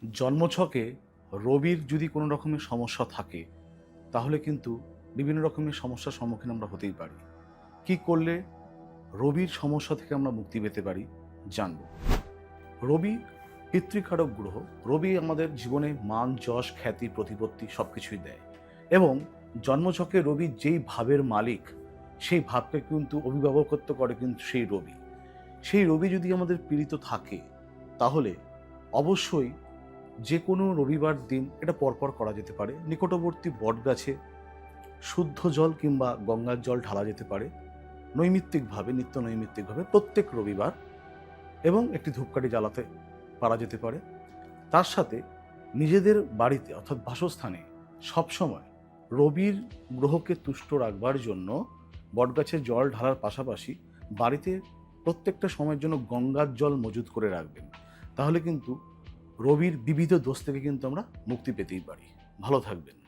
জন্মছকে রবির যদি কোনো রকমের সমস্যা থাকে তাহলে কিন্তু বিভিন্ন রকমের সমস্যার সম্মুখীন আমরা হতেই পারি। কি করলে রবির সমস্যা থেকে আমরা মুক্তি পেতে পারি জানব। রবি পিতৃকারক গ্রহ। রবি আমাদের জীবনে মান, যশ, খ্যাতি, প্রতিপত্তি সবকিছুই দেয় এবং জন্মছকে রবি যেই ভাবের মালিক সেই ভাবকে কিন্তু অভিভাবকত্ব করে কিন্তু সেই রবি। সেই রবি যদি আমাদের পীড়িত থাকে তাহলে অবশ্যই যে কোনো রবিবার দিন এটা পরপর করা যেতে পারে। নিকটবর্তী বটগাছে শুদ্ধ জল কিংবা গঙ্গার জল ঢালা যেতে পারে নৈমিত্তিকভাবে, নিত্য নৈমিত্তিকভাবে প্রত্যেক রবিবার, এবং একটি ধূপকাঠি জ্বালাতে পারা যেতে পারে। তার সাথে নিজেদের বাড়িতে অর্থাৎ বাসস্থানে সবসময় রবির গ্রহকে তুষ্ট রাখবার জন্য বটগাছে জল ঢালার পাশাপাশি বাড়িতে প্রত্যেকটা সময়ের জন্য গঙ্গার জল মজুত করে রাখবেন। তাহলে কিন্তু রবির বিবিধ দোষ থেকে কিন্তু আমরা মুক্তি পেতেই পারি। ভালো থাকবেন।